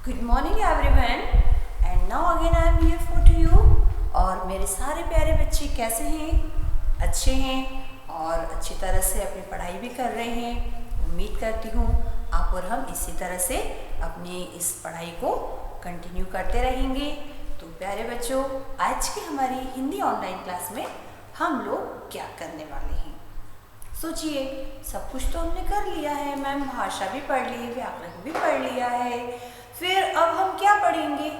Good morning everyone and now again I am here for to you. और मेरे सारे प्यारे बच्चे कैसे हैं? अच्छे हैं और अच्छी तरह से अपनी पढ़ाई भी कर रहे हैं। उम्मीद करती हूँ आप और हम इसी तरह से अपनी इस पढ़ाई को कंटिन्यू करते रहेंगे। तो प्यारे बच्चों, आज की हमारी हिंदी ऑनलाइन क्लास में हम लोग क्या करने वाले हैं? सोचिए, सब कुछ तो हमने कर लिया है मैम, भाषा भी पढ़ ली, व्याकरण भी पढ़ लिया है, फिर अब हम क्या पढ़ेंगे?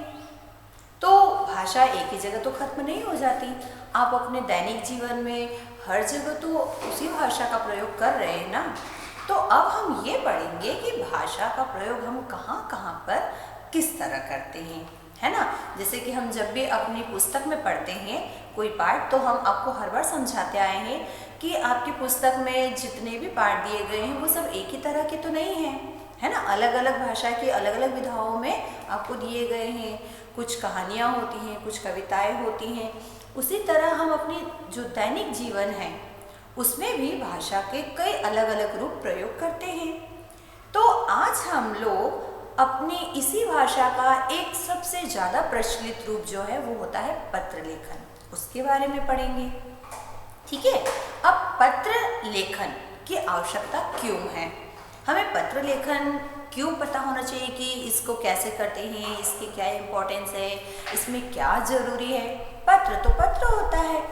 तो भाषा एक ही जगह तो खत्म नहीं हो जाती। आप अपने दैनिक जीवन में हर जगह तो उसी भाषा का प्रयोग कर रहे हैं ना। तो अब हम ये पढ़ेंगे कि भाषा का प्रयोग हम कहाँ कहाँ पर किस तरह करते हैं, है ना। जैसे कि हम जब भी अपनी पुस्तक में पढ़ते हैं कोई पाठ, तो हम आपको हर बार समझाते आए हैं कि आपकी पुस्तक में जितने भी पाठ दिए गए हैं वो सब एक ही तरह के तो नहीं हैं, है ना। अलग अलग भाषा की अलग अलग विधाओं में आपको दिए गए हैं। कुछ कहानियाँ होती हैं, कुछ कविताएं होती हैं। उसी तरह हम अपनी जो दैनिक जीवन है उसमें भी भाषा के कई अलग अलग रूप प्रयोग करते हैं। तो आज हम लोग अपनी इसी भाषा का एक सबसे ज़्यादा प्रचलित रूप जो है वो होता है पत्र लेखन, उसके बारे में पढ़ेंगे। ठीक है। अब पत्र लेखन की आवश्यकता क्यों है? हमें पत्र लेखन क्यों पता होना चाहिए कि इसको कैसे करते हैं, इसकी क्या इम्पोर्टेंस है, इसमें क्या ज़रूरी है। पत्र तो पत्र होता है।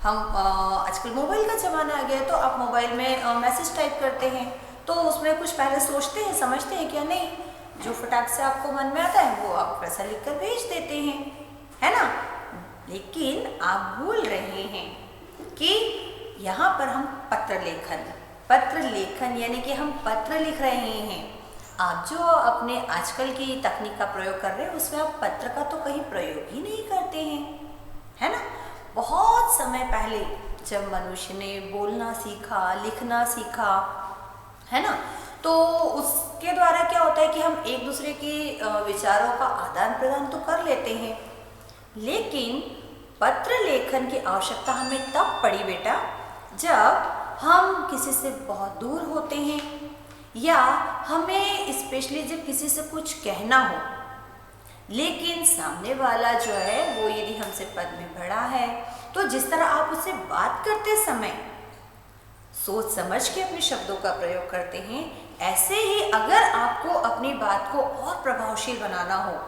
हम आजकल मोबाइल का ज़माना आ गया, तो आप मोबाइल में मैसेज टाइप करते हैं, तो उसमें कुछ पहले सोचते हैं, समझते हैं क्या? नहीं, जो फटाक से आपको मन में आता है वो आप वैसा लिख कर भेज देते हैं, है ना। लेकिन आप भूल रहे हैं कि यहाँ पर हम पत्र लेखन यानी कि हम पत्र लिख रहे हैं। आप जो अपने आजकल की तकनीक का प्रयोग कर रहे हैं उसमें आप पत्र का तो कहीं प्रयोग ही नहीं करते हैं, है ना। बहुत समय पहले जब मनुष्य ने बोलना सीखा, लिखना सीखा, है ना, तो उसके द्वारा क्या होता है कि हम एक दूसरे के विचारों का आदान प्रदान तो कर लेते हैं। लेकिन पत्र लेखन की आवश्यकता हमें तब पड़ी बेटा जब हम किसी से बहुत दूर होते हैं, या हमें स्पेशली जब किसी से कुछ कहना हो, लेकिन सामने वाला जो है वो यदि हमसे पद में बड़ा है, तो जिस तरह आप उससे बात करते समय सोच समझ के अपने शब्दों का प्रयोग करते हैं, ऐसे ही अगर आपको अपनी बात को और प्रभावशील बनाना हो,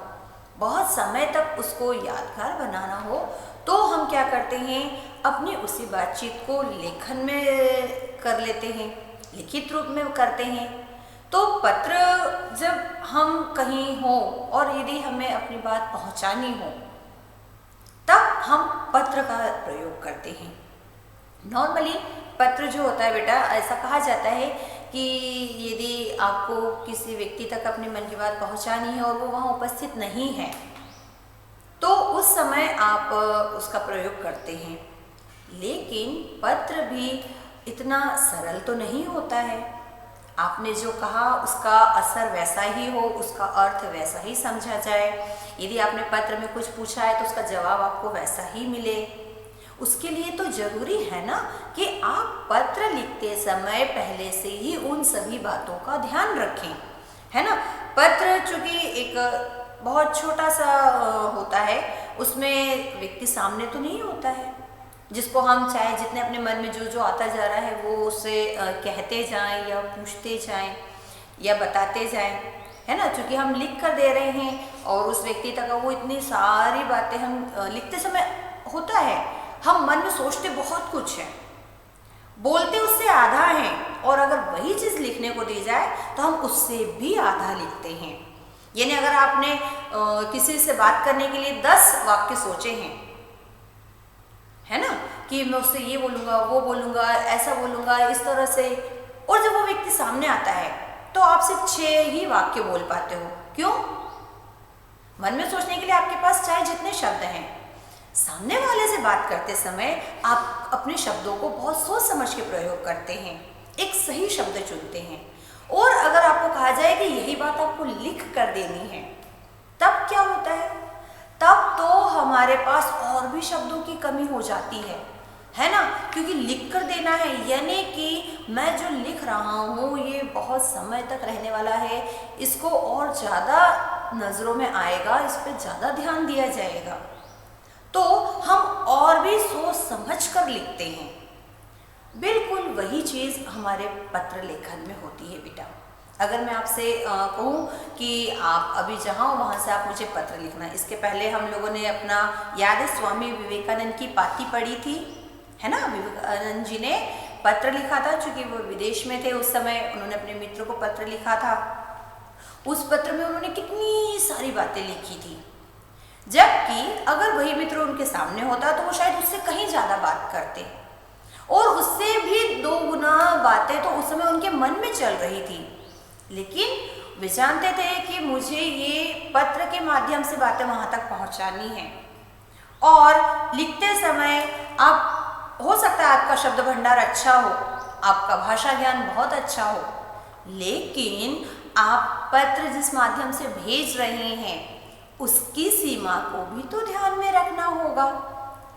बहुत समय तक उसको यादगार बनाना हो, तो हम क्या करते हैं, अपनी उसी बातचीत को लेखन में कर लेते हैं, लिखित रूप में करते हैं। तो पत्र जब हम कहीं हो और यदि हमें अपनी बात पहुंचानी हो, तब हम पत्र का प्रयोग करते हैं। नॉर्मली पत्र जो होता है बेटा, ऐसा कहा जाता है कि यदि आपको किसी व्यक्ति तक अपने मन की बात पहुंचानी है और वो वहाँ उपस्थित नहीं है, तो उस समय आप उसका प्रयोग करते हैं। लेकिन पत्र भी इतना सरल तो नहीं होता है। आपने जो कहा उसका असर वैसा ही हो, उसका अर्थ वैसा ही समझा जाए। यदि आपने पत्र में कुछ पूछा है तो उसका जवाब आपको वैसा ही मिले। उसके लिए तो जरूरी है ना कि आप पत्र लिखते समय पहले से ही उन सभी बातों का ध्यान रखें, है ना। पत्र चूंकि एक बहुत छोटा सा होता है, उसमें व्यक्ति सामने तो नहीं होता है, जिसको हम चाहे जितने अपने मन में जो जो आता जा रहा है वो उससे कहते जाएं या पूछते जाएं या बताते जाएं, है ना। क्योंकि हम लिख कर दे रहे हैं और उस व्यक्ति तक वो इतनी सारी बातें हम लिखते समय होता है, हम मन में सोचते बहुत कुछ है, बोलते उससे आधा है, और अगर वही चीज़ लिखने को दी जाए तो हम उससे भी आधा लिखते हैं। यानी अगर आपने किसी से बात करने के लिए 10 वाक्य सोचे हैं, है ना, कि मैं उससे ये बोलूँगा, वो बोलूँगा, ऐसा बोलूँगा, इस तरह से, और जब वो व्यक्ति सामने आता है तो आप सिर्फ 6 ही वाक्य बोल पाते हो। क्यों? मन में सोचने के लिए आपके पास चाहे जितने शब्द हैं, सामने वाले से बात करते समय आप अपने शब्दों को बहुत सोच समझ के प्रयोग करते हैं, एक सही शब्द चुनते हैं। और अगर आपको कहा जाए कि यही बात आपको लिख कर देनी है, तब क्या होता है? तब तो हमारे पास और भी शब्दों की कमी हो जाती है ना, क्योंकि लिख कर देना है, यानी कि मैं जो लिख रहा हूँ ये बहुत समय तक रहने वाला है, इसको और ज़्यादा नज़रों में आएगा, इस पर ज़्यादा ध्यान दिया जाएगा, तो हम और भी सोच समझ कर लिखते हैं। बिल्कुल वही चीज़ हमारे पत्र लेखन में होती है बेटा। अगर मैं आपसे कहूँ कि आप अभी जहाँ हो वहाँ से आप मुझे पत्र लिखना। इसके पहले हम लोगों ने अपना याद है स्वामी विवेकानंद की पाती पढ़ी थी, है ना। विवेकानंद जी ने पत्र लिखा था, चूँकि वो विदेश में थे उस समय, उन्होंने अपने मित्रों को पत्र लिखा था। उस पत्र में उन्होंने कितनी सारी बातें लिखी थी, जबकि अगर वही मित्र उनके सामने होता तो वो शायद उससे कहीं ज़्यादा बात करते, और उससे भी 2 गुना बातें तो उस समय उनके मन में चल रही थी। लेकिन वे जानते थे कि मुझे ये पत्र के माध्यम से बातें वहाँ तक पहुँचानी है। और लिखते समय आप, हो सकता है आपका शब्द भंडार अच्छा हो, आपका भाषा ज्ञान बहुत अच्छा हो, लेकिन आप पत्र जिस माध्यम से भेज रहे हैं उसकी सीमा को भी तो ध्यान में रखना होगा,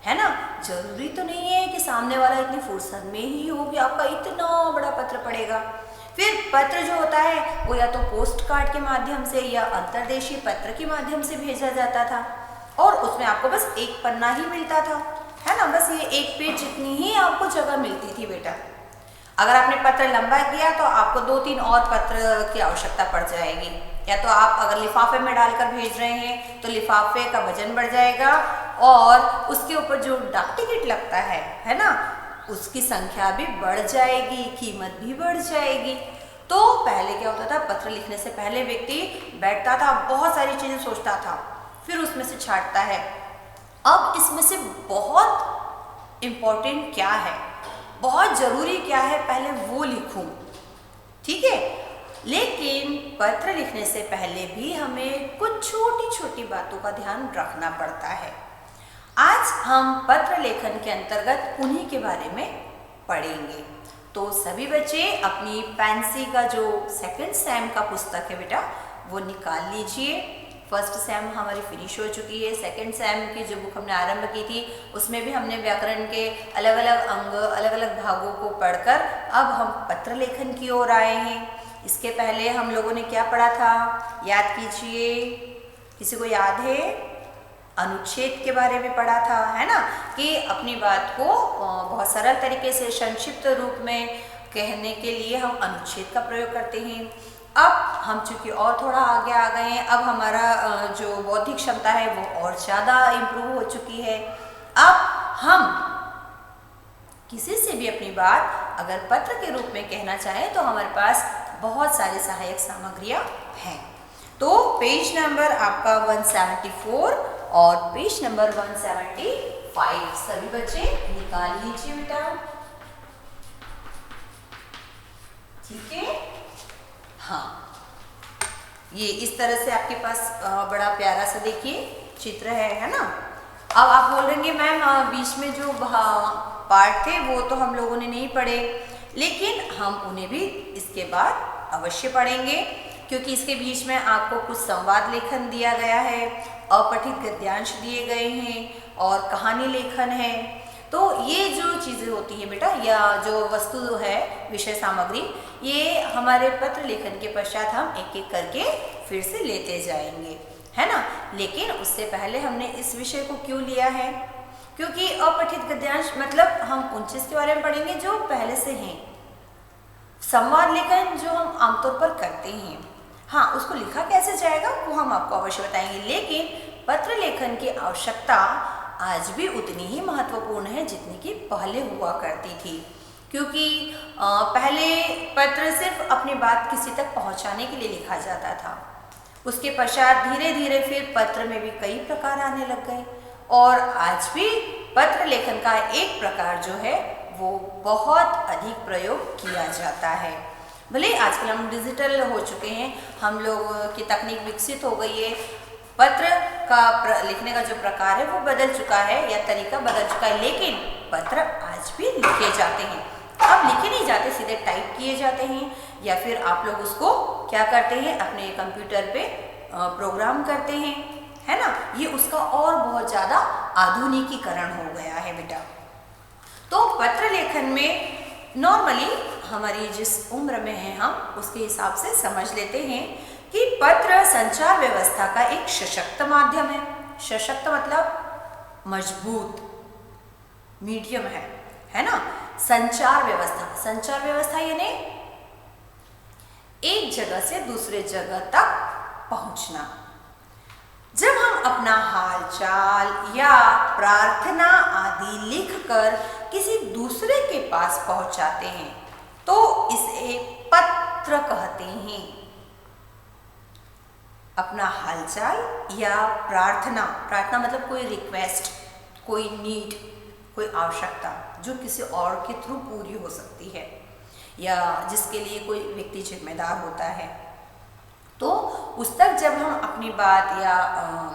है ना। जरूरी तो नहीं है कि सामने वाला इतनी फुर्सत में ही हो कि आपका इतना बड़ा पत्र पड़ेगा। फिर पत्र जो होता है वो या तो पोस्ट कार्ड के माध्यम से या अंतर्देशीय पत्र के माध्यम से भेजा जाता था, और उसमें आपको बस 1 पन्ना ही मिलता था, है ना। बस ये 1 पेज जितनी ही आपको जगह मिलती थी बेटा। अगर आपने पत्र लंबा किया तो आपको 2-3 और पत्र की आवश्यकता पड़ जाएगी, या तो आप अगर लिफाफे में डालकर भेज रहे हैं तो लिफाफे का वजन बढ़ जाएगा, और उसके ऊपर जो डाक टिकट लगता है ना, उसकी संख्या भी बढ़ जाएगी, कीमत भी बढ़ जाएगी। तो पहले क्या होता था, पत्र लिखने से पहले व्यक्ति बैठता था, बहुत सारी चीज़ें सोचता था, फिर उसमें से छांटता है। अब इसमें से बहुत इम्पोर्टेंट क्या है, बहुत ज़रूरी क्या है, पहले वो लिखूं, ठीक है। लेकिन पत्र लिखने से पहले भी हमें कुछ छोटी छोटी बातों का ध्यान रखना पड़ता है। आज हम पत्र लेखन के अंतर्गत उन्हीं के बारे में पढ़ेंगे। तो सभी बच्चे अपनी पेंसी का जो 2nd सेम का पुस्तक है बेटा वो निकाल लीजिए। 1st सेम हमारी फिनिश हो चुकी है। 2nd सेम की जो बुक हमने आरंभ की थी उसमें भी हमने व्याकरण के अलग अलग अंग, अलग अलग भागों को पढ़कर अब हम पत्र लेखन की ओर आए हैं। इसके पहले हम लोगों ने क्या पढ़ा था, याद कीजिए, किसी को याद है? अनुच्छेद के बारे में पढ़ा था, है ना, कि अपनी बात को बहुत सरल तरीके से संक्षिप्त रूप में कहने के लिए हम अनुच्छेद का प्रयोग करते हैं। अब हम चूंकि और थोड़ा आगे आ गए हैं, अब हमारा जो बौद्धिक क्षमता है वो और ज़्यादा इम्प्रूव हो चुकी है। अब हम किसी से भी अपनी बात अगर पत्र के रूप में कहना चाहें तो हमारे पास बहुत सारी सहायक सामग्रियाँ हैं। तो पेज नंबर आपका 174 और पेज नंबर 175 सभी बच्चे निकाल लीजिए बेटा, ठीक है। हाँ, ये इस तरह से आपके पास बड़ा प्यारा सा देखिए चित्र है ना। अब आप बोल रहे हैं मैम बीच में जो पार्ट थे वो तो हम लोगों ने नहीं पढ़े, लेकिन हम उन्हें भी इसके बाद अवश्य पढ़ेंगे, क्योंकि इसके बीच में आपको कुछ संवाद लेखन दिया गया है, अपठित गद्यांश दिए गए हैं और कहानी लेखन है। तो ये जो चीज़ें होती हैं बेटा, या जो वस्तु है विषय सामग्री, ये हमारे पत्र लेखन के पश्चात हम एक एक करके फिर से लेते जाएंगे, है ना। लेकिन उससे पहले हमने इस विषय को क्यों लिया है, क्योंकि अपठित गद्यांश मतलब हम उन चीज़ के बारे में पढ़ेंगे जो पहले से हैं। संवाद लेखन जो हम आमतौर पर करते हैं, हाँ, उसको लिखा कैसे जाएगा वो हम आपको अवश्य बताएंगे, लेकिन पत्र लेखन की आवश्यकता आज भी उतनी ही महत्वपूर्ण है जितनी कि पहले हुआ करती थी। क्योंकि पहले पत्र सिर्फ अपनी बात किसी तक पहुंचाने के लिए लिखा जाता था, उसके पश्चात धीरे धीरे फिर पत्र में भी कई प्रकार आने लग गए, और आज भी पत्र लेखन का एक प्रकार जो है वो बहुत अधिक प्रयोग किया जाता है। भले आजकल हम डिजिटल हो चुके हैं, हम लोग की तकनीक विकसित हो गई है, पत्र का लिखने का जो प्रकार है वो बदल चुका है या तरीका बदल चुका है, लेकिन पत्र आज भी लिखे जाते हैं। अब लिखे नहीं जाते, सीधे टाइप किए जाते हैं, या फिर आप लोग उसको क्या करते हैं अपने कंप्यूटर पे प्रोग्राम करते हैं, है ना। ये उसका और बहुत ज़्यादा आधुनिकीकरण हो गया है बेटा। तो पत्र लेखन में नॉर्मली हमारी जिस उम्र में है हम उसके हिसाब से समझ लेते हैं कि पत्र संचार व्यवस्था का एक सशक्त माध्यम है। सशक्त मतलब मजबूत मीडियम है ना। संचार व्यवस्था यानी एक जगह से दूसरे जगह तक पहुंचना। जब हम अपना हालचाल या प्रार्थना आदि लिखकर किसी दूसरे के पास पहुंचाते हैं तो इसे पत्र कहते हैं। अपना हालचाल या प्रार्थना मतलब कोई रिक्वेस्ट, कोई नीड, कोई आवश्यकता जो किसी और के थ्रू पूरी हो सकती है या जिसके लिए कोई व्यक्ति जिम्मेदार होता है, तो उस तक जब हम अपनी बात या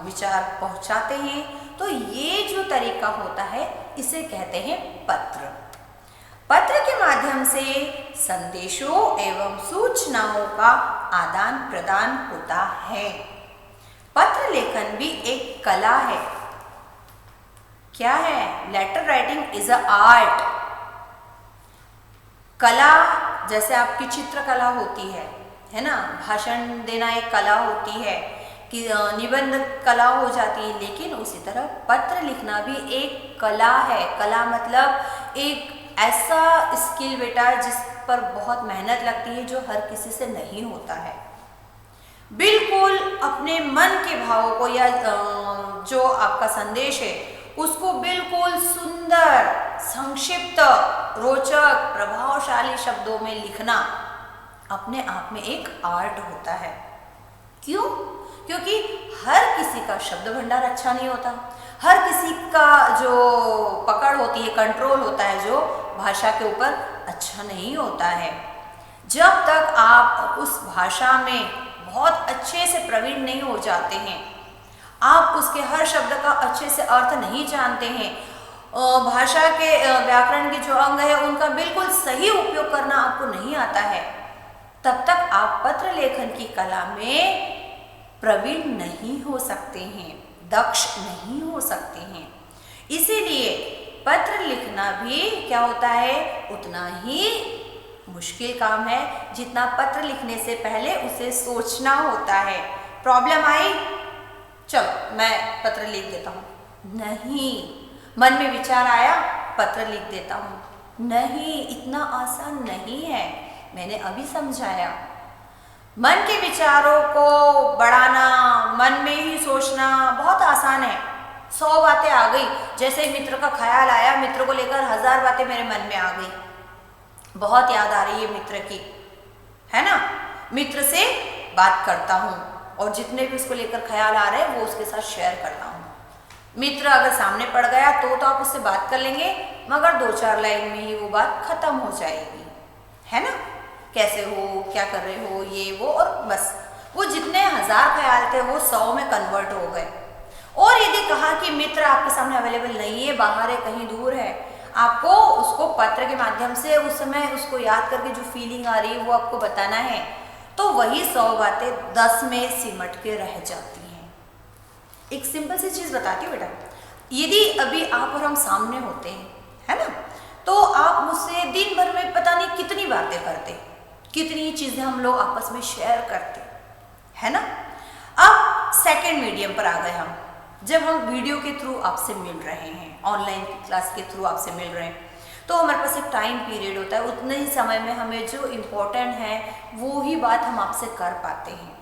विचार पहुंचाते हैं तो ये जो तरीका होता है इसे कहते हैं पत्र। पत्र के माध्यम से संदेशों एवं सूचनाओं का आदान प्रदान होता है। पत्र लेखन भी एक कला है। क्या है? Letter writing is a art. कला जैसे आपकी चित्रकला होती है ना, भाषण देना एक कला होती है कि निबंध कला हो जाती है, लेकिन उसी तरह पत्र लिखना भी एक कला है। कला मतलब एक ऐसा स्किल बेटा जिस पर बहुत मेहनत लगती है, जो हर किसी से नहीं होता है। बिल्कुल अपने मन के भावों को या जो आपका संदेश है उसको बिल्कुल सुंदर, संक्षिप्त, रोचक, प्रभावशाली शब्दों में लिखना अपने आप में एक आर्ट होता है। क्यों? क्योंकि हर किसी का शब्द भंडार अच्छा नहीं होता, हर किसी का जो पकड़ होती है, कंट्रोल होता है जो भाषा के ऊपर, अच्छा नहीं होता है। जब तक आप उस भाषा में बहुत अच्छे से प्रवीण नहीं हो जाते हैं, आप उसके हर शब्द का अच्छे से अर्थ नहीं जानते हैं, भाषा के व्याकरण के जो अंग है उनका बिल्कुल सही उपयोग करना आपको नहीं आता है, तब तक आप पत्र लेखन की कला में प्रवीण नहीं हो सकते हैं, दक्ष नहीं हो सकते हैं। इसीलिए पत्र लिखना भी क्या होता है, उतना ही मुश्किल काम है जितना पत्र लिखने से पहले उसे सोचना होता है। प्रॉब्लम आई, चलो मैं पत्र लिख देता हूँ, नहीं। मन में विचार आया, पत्र लिख देता हूँ, नहीं। इतना आसान नहीं है, मैंने अभी समझाया। मन के विचारों को बढ़ाना, मन में ही सोचना बहुत आसान है। 100 बातें आ गई, जैसे ही मित्र का ख्याल आया, मित्र को लेकर 1000 बातें मेरे मन में आ गई। बहुत याद आ रही है मित्र की, है ना। मित्र से बात करता हूँ और जितने भी उसको लेकर ख्याल आ रहे हैं वो उसके साथ शेयर करता हूँ। मित्र अगर सामने पड़ गया तो आप उससे बात कर लेंगे, मगर 2-4 लाइन में ही वो बात खत्म हो जाएगी, है ना। कैसे हो, क्या कर रहे हो, ये वो, और बस वो जितने 1000 ख्याल थे वो 100 में कन्वर्ट हो गए। और यदि कहा कि मित्र आपके सामने अवेलेबल नहीं है, बाहर है, कहीं दूर है, आपको उसको पत्र के माध्यम से उस समय उसको याद करके जो फीलिंग आ रही है वो आपको बताना है, तो वही 100 बातें 10 में सिमट के रह जाती हैं। एक सिंपल सी चीज़ बताती हूँ बेटा, यदि अभी आप और हम सामने होते हैं, है ना, तो आप मुझसे दिन भर में पता नहीं कितनी बातें करते, कितनी चीज़ें हम लोग आपस में शेयर करते, है ना। अब सेकेंड मीडियम पर आ गए हम, जब हम वीडियो के थ्रू आपसे मिल रहे हैं, ऑनलाइन क्लास के थ्रू आपसे मिल रहे हैं, तो हमारे पास एक टाइम पीरियड होता है। उतने ही समय में हमें जो इम्पोर्टेंट है वो ही बात हम आपसे कर पाते हैं,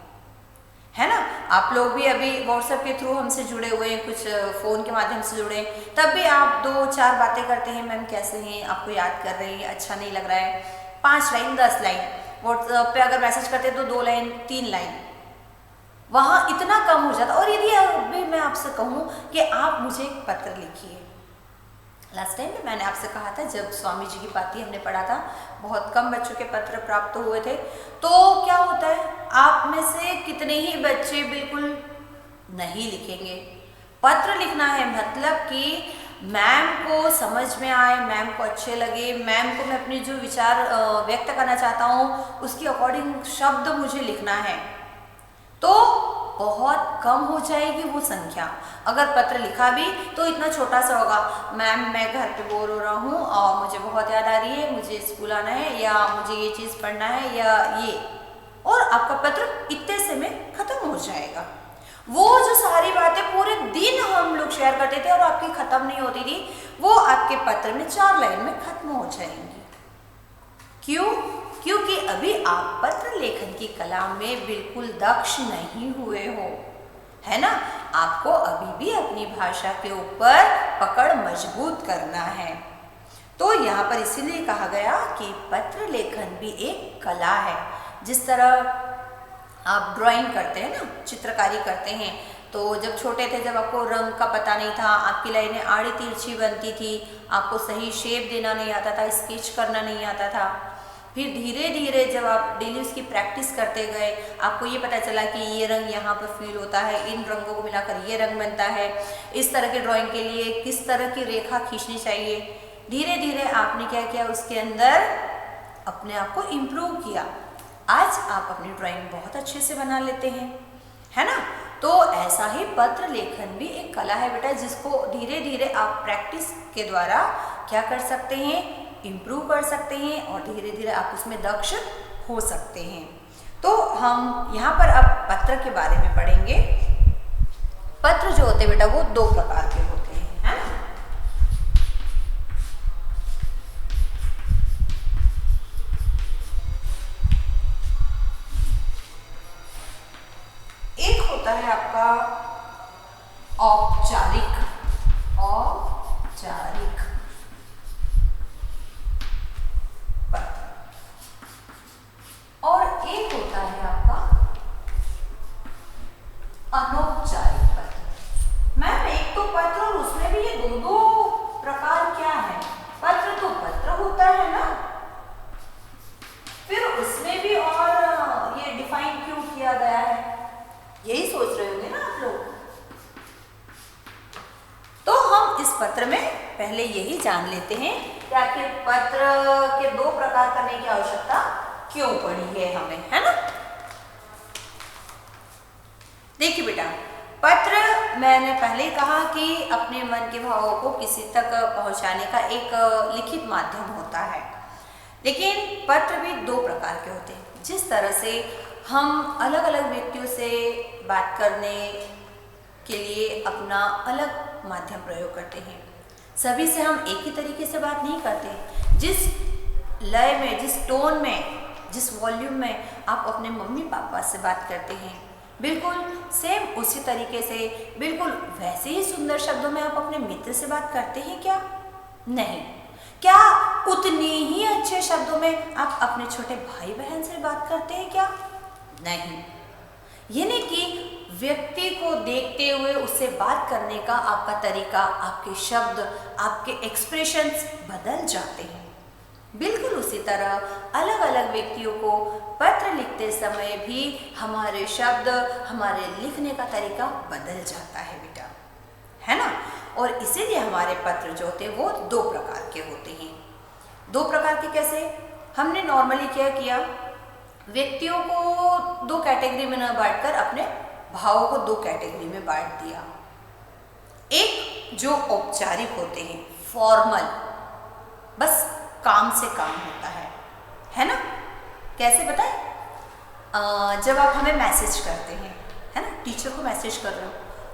है ना। आप लोग भी अभी व्हाट्सएप के थ्रू हमसे जुड़े हुए हैं, कुछ फ़ोन के माध्यम से जुड़े हैं, तब भी आप 2-4 बातें करते हैं, मैम कैसे हैं, आपको याद कर रहे हैं, अच्छा नहीं लग रहा है, 5 लाइन 10 लाइन। व्हाट्सएप पे अगर मैसेज करते हैं तो 2 लाइन 3 लाइन, वहाँ इतना कम हो जाता। और यदि अभी मैं आपसे कहूँ कि आप मुझे एक पत्र लिखिए, लास्ट टाइम में मैंने आपसे कहा था जब स्वामी जी की पाती हमने पढ़ा था, बहुत कम बच्चों के पत्र प्राप्त हुए थे, तो क्या होता है, आप में से कितने ही बच्चे बिल्कुल नहीं लिखेंगे। पत्र लिखना है मतलब कि मैम को समझ में आए, मैम को अच्छे लगे, मैम को मैं अपने जो विचार व्यक्त करना चाहता हूँ उसके अकॉर्डिंग शब्द मुझे लिखना है, तो बहुत कम हो जाएगी वो संख्या। अगर पत्र लिखा भी तो इतना छोटा सा होगा, मैम मैं घर पे बोर हो रहा हूँ और मुझे बहुत याद आ रही है, मुझे स्कूल आना है, या मुझे ये चीज़ पढ़ना है, या ये, और आपका पत्र इतने से में खत्म हो जाएगा। वो जो सारी बातें पूरे दिन हम लोग शेयर करते थे और आपकी खत्म नहीं होती थी, वो आपके पत्र में 4 लाइन में खत्म हो जाएंगी। क्यों? क्योंकि अभी आप पत्र लेखन की कला में बिल्कुल दक्ष नहीं हुए हो, है ना। आपको अभी भी अपनी भाषा के ऊपर पकड़ मजबूत करना है। तो यहाँ पर इसीलिए कहा गया कि पत्र लेखन भी एक कला है। जिस तरह आप ड्राइंग करते हैं ना, चित्रकारी करते हैं, तो जब छोटे थे, जब आपको रंग का पता नहीं था, आपकी लाइनें आड़ी तिरछी बनती थी, आपको सही शेप देना नहीं आता था, स्केच करना नहीं आता था। फिर धीरे धीरे जब आप डेली उसकी प्रैक्टिस करते गए, आपको ये पता चला कि ये रंग यहाँ पर फील होता है, इन रंगों को मिलाकर ये रंग बनता है, इस तरह के ड्राइंग के लिए किस तरह की रेखा खींचनी चाहिए। धीरे धीरे आपने क्या किया, उसके अंदर अपने आप को इम्प्रूव किया। आज आप अपनी ड्राइंग बहुत अच्छे से बना लेते हैं, है ना। तो ऐसा ही पत्र लेखन भी एक कला है बेटा, जिसको धीरे धीरे आप प्रैक्टिस के द्वारा क्या कर सकते हैं, इम्प्रूव कर सकते हैं और धीरे धीरे आप उसमें दक्ष हो सकते हैं। तो हम यहाँ पर अब पत्र के बारे में पढ़ेंगे। पत्र जो होते हैं बेटा, वो 2 प्रकार के होते हैं, है ना। एक होता है आपका औपचारिक पत्र, और एक होता है आपका अनौपचारिक पत्र। मैम एक तो पत्र और उसमें भी ये दो प्रकार क्या है? पत्र तो पत्र होता है ना, फिर उसमें भी और ये डिफाइन क्यों किया गया है, यही सोच रहे होंगे ना आप लोग। तो हम इस पत्र में पहले यही जान लेते हैं कि आखिर पत्र के 2 प्रकार करने की आवश्यकता क्यों पड़ी है हमें, है ना। देखिए बेटा, पत्र मैंने पहले कहा कि अपने मन के भावों को किसी तक पहुंचाने का एक लिखित माध्यम होता है, लेकिन पत्र भी 2 प्रकार के होते हैं। जिस तरह से हम अलग अलग व्यक्तियों से बात करने के लिए अपना अलग माध्यम प्रयोग करते हैं, सभी से हम एक ही तरीके से बात नहीं करते। जिस लय में, जिस टोन में, जिस वॉल्यूम में आप अपने मम्मी पापा से बात करते हैं, बिल्कुल सेम उसी तरीके से, बिल्कुल वैसे ही सुंदर शब्दों में आप अपने मित्र से बात करते हैं क्या? नहीं। क्या उतनी ही अच्छे शब्दों में आप अपने छोटे भाई बहन से बात करते हैं क्या? नहीं। यानी कि व्यक्ति को देखते हुए उससे बात करने का आपका तरीका, आपके शब्द, आपके एक्सप्रेशंस बदल जाते हैं। बिल्कुल उसी तरह अलग अलग व्यक्तियों को पत्र लिखते समय भी हमारे शब्द, हमारे लिखने का तरीका बदल जाता है बेटा, है ना। और इसीलिए हमारे पत्र जो होते हैं वो 2 प्रकार के होते हैं। 2 प्रकार के कैसे? हमने नॉर्मली क्या किया, व्यक्तियों को 2 कैटेगरी में न बांटकर अपने भावों को 2 कैटेगरी में बांट दिया। एक जो औपचारिक होते हैं, फॉर्मल, बस काम से काम होता है ना। कैसे बताएं? जब आप हमें मैसेज करते हैं, है ना, टीचर को मैसेज कर रहे हो,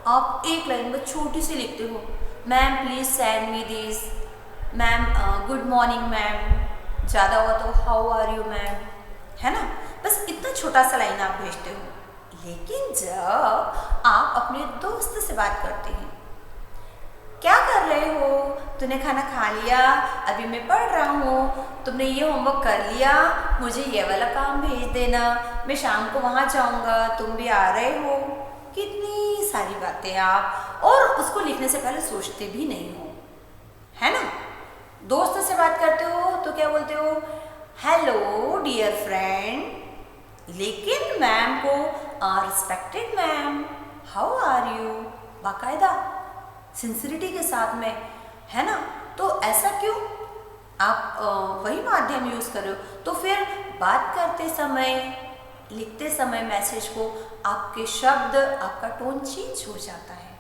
आप एक लाइन में छोटी सी लिखते हो, ma'am please send me this, ma'am good morning ma'am, ज़्यादा हुआ तो हाउ आर यू मैम, है ना। बस इतना छोटा सा लाइन आप भेजते हो। लेकिन जब आप अपने दोस्त से बात करते हैं, क्या कर रहे हो, तूने खाना खा लिया, अभी मैं पढ़ रहा हूँ, तुमने ये होमवर्क कर लिया, मुझे ये वाला काम भेज देना, मैं शाम को वहाँ जाऊँगा, तुम भी आ रहे हो। कितनी सारी बातें आप, और उसको लिखने से पहले सोचते भी नहीं हो, है ना। दोस्त से बात करते हो तो क्या बोलते हो, हेलो डियर फ्रेंड। लेकिन मैम को respected ma'am, how are you, बाकायदा सिंसिरिटी के साथ में, है ना। तो ऐसा क्यों? आप वही माध्यम यूज़ कर रहे हो, तो फिर बात करते समय, लिखते समय मैसेज को आपके शब्द, आपका टोन चेंज हो जाता है।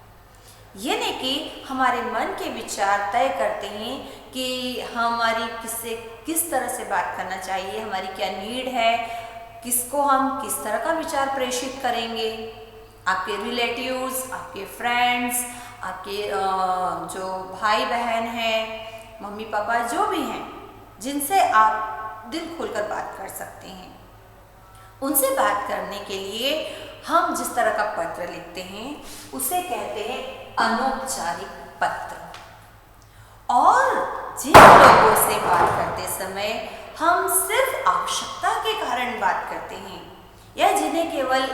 ये नहीं कि हमारे मन के विचार तय करते हैं कि हमारी किससे किस तरह से बात करना चाहिए, हमारी क्या नीड है, किसको हम किस तरह का विचार प्रेषित करेंगे। आपके रिलेटिव्स, आपके फ्रेंड्स, आपके जो भाई बहन हैं, मम्मी पापा जो भी हैं, जिनसे आप दिल खोलकर बात कर सकते हैं, उनसे बात करने के लिए हम जिस तरह का पत्र लिखते हैं उसे कहते हैं अनौपचारिक पत्र। और जिन लोगों से बात करते समय हम सिर्फ आवश्यकता के कारण बात करते हैं या जिन्हें केवल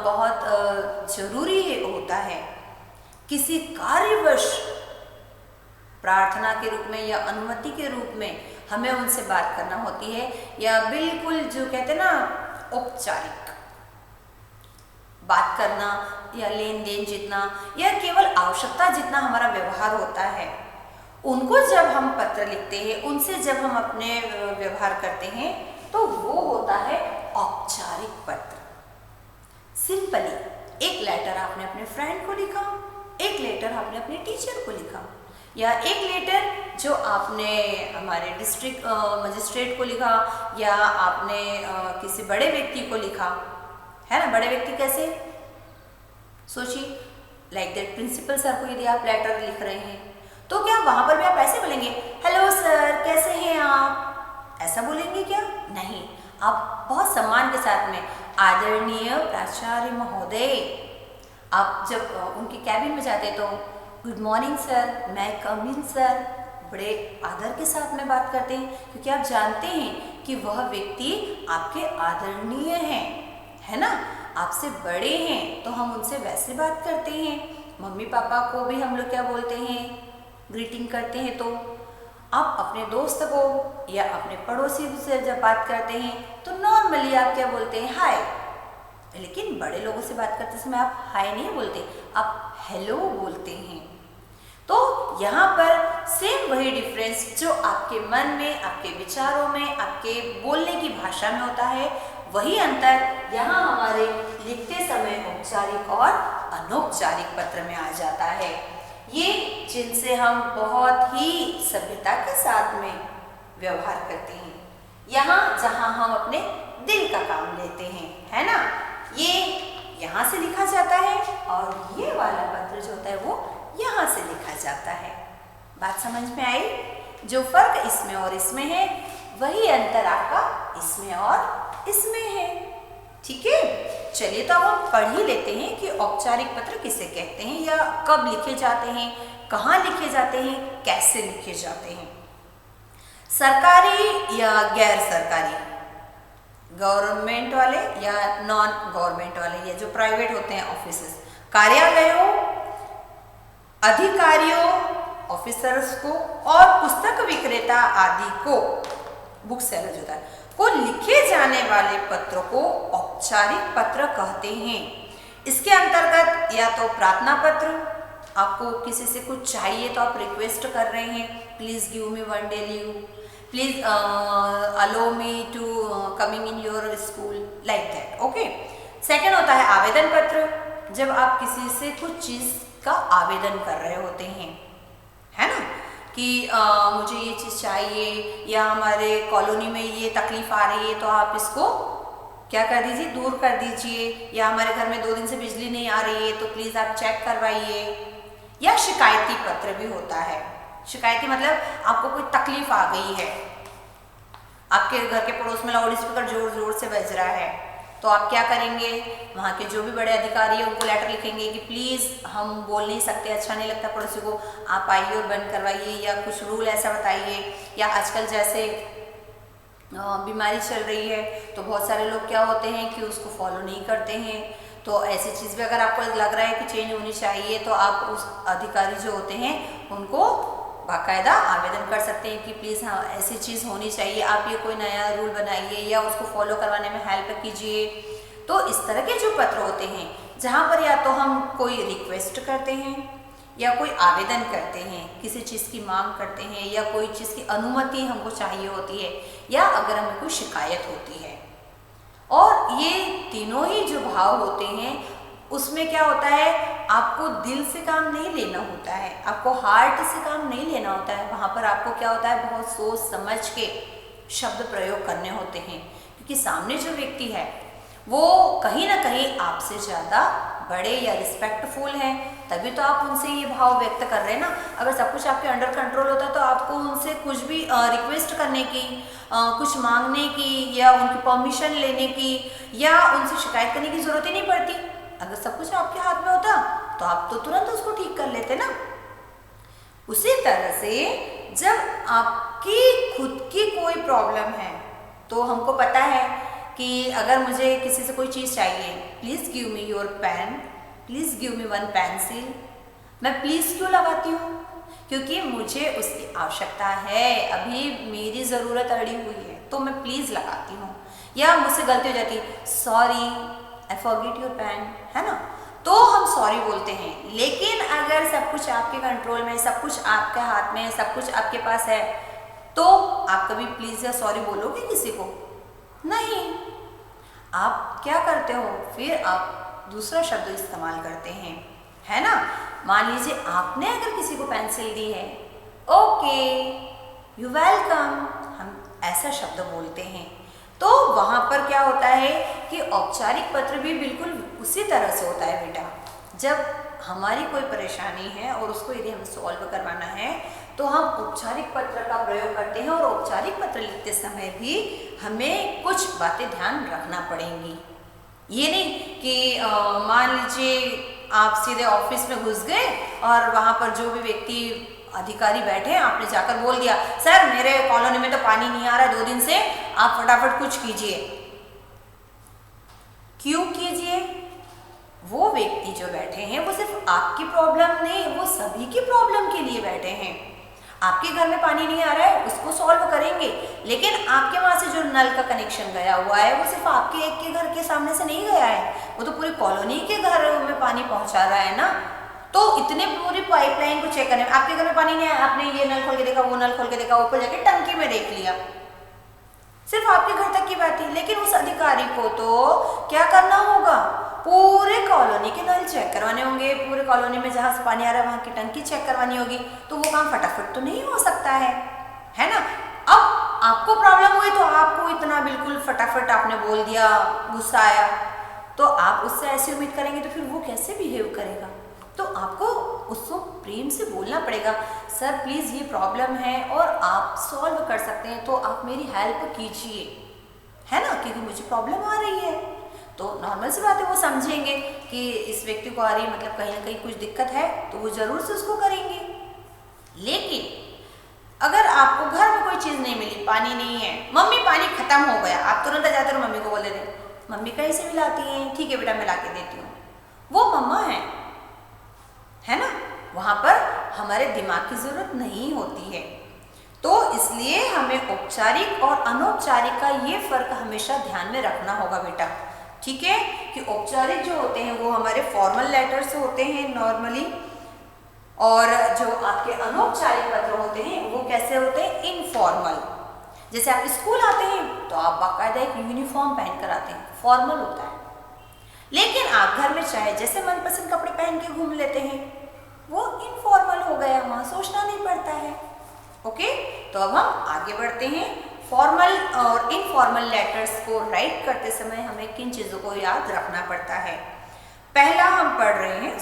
बहुत जरूरी होता है, किसी कार्यवश प्रार्थना के रूप में या अनुमति के रूप में हमें उनसे बात करना होती है, या बिल्कुल जो कहते हैं ना औपचारिक बात करना या लेन देन जितना या केवल आवश्यकता जितना हमारा व्यवहार होता है, उनको जब हम पत्र लिखते हैं, उनसे जब हम अपने व्यवहार करते हैं, तो वो होता है औपचारिक पत्र। सिंपली एक लेटर आपने अपने फ्रेंड को लिखा, एक लेटर आपने अपने टीचर को लिखा, या एक लेटर जो आपने हमारे डिस्ट्रिक्ट मजिस्ट्रेट को लिखा, या आपने किसी बड़े व्यक्ति को लिखा, है ना। बड़े व्यक्ति कैसे, सोचिए, लाइक दैट प्रिंसिपल सर को यदि आप लेटर लिख रहे हैं तो क्या वहां पर भी आप ऐसे बोलेंगे, हेलो सर कैसे हैं आप, ऐसा बोलेंगे क्या? नहीं, आप बहुत सम्मान के साथ में आदरणीय प्राचार्य महोदय, आप जब उनके कैबिन में जाते तो गुड मॉर्निंग सर, मैं कम इन सर, बड़े आदर के साथ में बात करते हैं, क्योंकि आप जानते हैं कि वह व्यक्ति आपके आदरणीय हैं, है ना, आपसे बड़े हैं, तो हम उनसे वैसे बात करते हैं। मम्मी पापा को भी हम लोग क्या बोलते हैं, ग्रीटिंग करते हैं। तो आप अपने दोस्त को या अपने पड़ोसी से जब बात करते हैं तो नॉर्मली आप क्या बोलते हैं, हाय। लेकिन बड़े लोगों से बात करते समय आप हाय नहीं बोलते, आप हेलो बोलते हैं। तो यहाँ पर सेम वही डिफरेंस जो आपके मन में, आपके विचारों में, आपके बोलने की भाषा में होता है, वही अंतर यहाँ हमारे लिखते समय औपचारिक और अनौपचारिक पत्र में आ जाता है। ये जिनसे हम बहुत ही सभ्यता के साथ में व्यवहार करते हैं, यहाँ जहाँ हम अपने दिल का काम लेते हैं, है ना, ये यहाँ से लिखा जाता है और ये वाला पत्र जो होता है वो यहाँ से लिखा जाता है। बात समझ में आई? जो फर्क इसमें और इसमें है वही अंतर आपका इसमें और इसमें है। ठीक है, चलिए तो अब हम पढ़ ही लेते हैं कि औपचारिक पत्र किसे कहते हैं, या कब लिखे जाते हैं, कहाँ लिखे जाते हैं, कैसे लिखे जाते हैं। सरकारी या गैर सरकारी, गवर्नमेंट वाले या नॉन गवर्नमेंट वाले, या जो प्राइवेट होते हैं ऑफिसेस, कार्यालयों, अधिकारियों, ऑफिसर्स को और पुस्तक विक्रेता आदि को, बुक सेलर होता है, को लिखे जाने वाले पत्र को औपचारिक पत्र कहते हैं। इसके अंतर्गत या तो प्रार्थना पत्र, आपको किसी से कुछ चाहिए तो आप रिक्वेस्ट कर रहे हैं, please give me one day leave, please allow me to coming in your school, like that. Okay. Second होता है आवेदन पत्र, जब आप किसी से कुछ चीज का आवेदन कर रहे होते हैं, है ना, कि मुझे ये चीज़ चाहिए, या हमारे कॉलोनी में ये तकलीफ आ रही है तो आप इसको क्या कर दीजिए, दूर कर दीजिए, या हमारे घर में 2 दिन से बिजली नहीं आ रही है तो प्लीज़ आप चेक करवाइए। या शिकायती पत्र भी होता है। शिकायती मतलब आपको कोई तकलीफ आ गई है, आपके घर के पड़ोस में लाउड स्पीकर जोर जोर से बज रहा है, तो आप क्या करेंगे, वहाँ के जो भी बड़े अधिकारी हैं उनको लेटर लिखेंगे कि प्लीज़ हम बोल नहीं सकते, अच्छा नहीं लगता पड़ोसी को, आप आइए और बंद करवाइए, या कुछ रूल ऐसा बताइए। या आजकल जैसे बीमारी चल रही है तो बहुत सारे लोग क्या होते हैं कि उसको फॉलो नहीं करते हैं, तो ऐसी चीज़ भी अगर आपको लग रहा है कि चेंज होनी चाहिए तो आप उस अधिकारी जो होते हैं उनको बाकायदा आवेदन कर सकते हैं कि प्लीज़ हाँ ऐसी चीज़ होनी चाहिए, आप ये कोई नया रूल बनाइए या उसको फॉलो करवाने में हेल्प कीजिए। तो इस तरह के जो पत्र होते हैं जहाँ पर या तो हम कोई रिक्वेस्ट करते हैं या कोई आवेदन करते हैं, किसी चीज़ की मांग करते हैं, या कोई चीज़ की अनुमति हमको चाहिए होती है, या अगर हमें कोई शिकायत होती है। और ये तीनों ही जो भाव होते हैं उसमें क्या होता है, आपको दिल से काम नहीं लेना होता है, आपको हार्ट से काम नहीं लेना होता है। वहाँ पर आपको क्या होता है, बहुत सोच समझ के शब्द प्रयोग करने होते हैं, कि सामने जो व्यक्ति है वो कहीं ना कहीं आपसे ज़्यादा बड़े या रिस्पेक्टफुल हैं, तभी तो आप उनसे ये भाव व्यक्त कर रहे हैं ना। अगर सब कुछ आपके अंडर कंट्रोल होता तो आपको उनसे कुछ भी रिक्वेस्ट करने की, कुछ मांगने की या उनकी परमिशन लेने की या उनसे शिकायत करने की ज़रूरत ही नहीं पड़ती। अगर सब कुछ आपके हाथ में होता तो आप तो तुरंत उसको ठीक कर लेते ना। उसी तरह से जब आपकी खुद की कोई प्रॉब्लम है तो हमको पता है कि अगर मुझे किसी से कोई चीज़ चाहिए, please give me your pen, please give me one pencil, मैं प्लीज़ क्यों लगाती हूँ? क्योंकि मुझे उसकी आवश्यकता है, अभी मेरी ज़रूरत अड़ी हुई है तो मैं प्लीज़ लगाती हूँ। या मुझसे गलती हो जाती है, sorry I forget your pen, है ना, तो हम सॉरी बोलते हैं। लेकिन अगर सब कुछ आपके कंट्रोल में, सब कुछ आपके हाथ में, सब कुछ आपके पास है, तो आप कभी प्लीज़ या सॉरी बोलोगे किसी को? नहीं। आप क्या करते हो? फिर आप दूसरा शब्द इस्तेमाल करते हैं, है ना। मान लीजिए आपने अगर किसी को पेंसिल दी है, ओके यू वेलकम, हम ऐसा शब्द बोलते हैं। तो वहाँ पर क्या होता है कि औपचारिक पत्र भी बिल्कुल उसी तरह से होता है बेटा। जब हमारी कोई परेशानी है और उसको यदि हमें सॉल्व करवाना है तो हम औपचारिक पत्र का प्रयोग करते हैं, और औपचारिक पत्र लिखते समय भी हमें कुछ बातें ध्यान रखना पड़ेंगी। ये नहीं कि मान लीजिए आप सीधे ऑफिस में घुस गए और वहाँ पर जो भी व्यक्ति अधिकारी बैठे हैं, आपने जाकर बोल दिया, सर मेरे कॉलोनी में तो पानी नहीं आ रहा 2 दिन से, आप फटाफट कुछ कीजिए। क्यों कीजिए? वो व्यक्ति जो बैठे हैं वो सिर्फ आपकी प्रॉब्लम नहीं, वो सभी की प्रॉब्लम के लिए बैठे हैं। आपके घर में पानी नहीं आ रहा है, उसको सॉल्व करेंगे, लेकिन आपके वहां से जो नल का कनेक्शन गया हुआ है वो सिर्फ आपके एक के घर के सामने से नहीं गया है, वो तो पूरी कॉलोनी के घर में पानी पहुंचा रहा है ना। तो इतने पूरी पाइपलाइन को चेक करने में, आपके घर में पानी नहीं आया, आपने ये नल खोल के देखा, वो नल खोल के देखा, ऊपर जाके टंकी में देख लिया, सिर्फ आपके घर तक की बात थी। लेकिन उस अधिकारी को तो क्या करना होगा? पूरे कॉलोनी के नल चेक करवाने होंगे, पूरे कॉलोनी में जहाँ से पानी आ रहा है वहाँ की टंकी चेक करवानी होगी। तो वो काम फटाफट तो नहीं हो सकता है ना। अब आपको प्रॉब्लम हुई तो आपको इतना बिल्कुल फटाफट आपने बोल दिया, गुस्सा आया, तो आप उससे ऐसी उम्मीद करेंगे तो फिर वो कैसे बिहेव करेगा? तो आपको उसको प्रेम से बोलना पड़ेगा, सर प्लीज़ ये प्रॉब्लम है और आप सॉल्व कर सकते हैं तो आप मेरी हेल्प कीजिए, है ना, क्योंकि मुझे प्रॉब्लम आ रही है। तो नॉर्मल सी बात है, वो समझेंगे कि इस व्यक्ति को आ रही है, मतलब कहीं ना कहीं कुछ दिक्कत है, तो वो ज़रूर से उसको करेंगे। लेकिन अगर आपको घर में कोई चीज़ नहीं मिली, पानी नहीं है, मम्मी पानी खत्म हो गया, आप तुरंत जाते हो मम्मी को बोल देते, मम्मी कहीं से भी लाती हैं, ठीक है बेटा मैं ला के देती हूँ, वो मम्मा है ना, वहाँ पर हमारे दिमाग की ज़रूरत नहीं होती है। तो इसलिए हमें औपचारिक और अनौपचारिक का ये फ़र्क हमेशा ध्यान में रखना होगा बेटा, ठीक है, कि औपचारिक जो होते हैं वो हमारे फॉर्मल लेटर्स होते हैं नॉर्मली, और जो आपके अनौपचारिक पत्र होते हैं वो कैसे होते हैं? इनफॉर्मल। जैसे आप स्कूल आते हैं तो आप बाकायदा एक यूनिफॉर्म पहन कर आते हैं, फॉर्मल होता है। लेकिन आप घर में चाहे जैसे मनपसंद कपड़े पहन के घूम लेते हैं, वो इनफॉर्मल हो गया, वहाँ सोचना नहीं पड़ता है। ओके, तो अब हम आगे बढ़ते हैं। फॉर्मल और इनफॉर्मल लेटर्स को राइट करते समय हमें किन चीज़ों को याद रखना पड़ता है? पहला हम पढ़ रहे हैं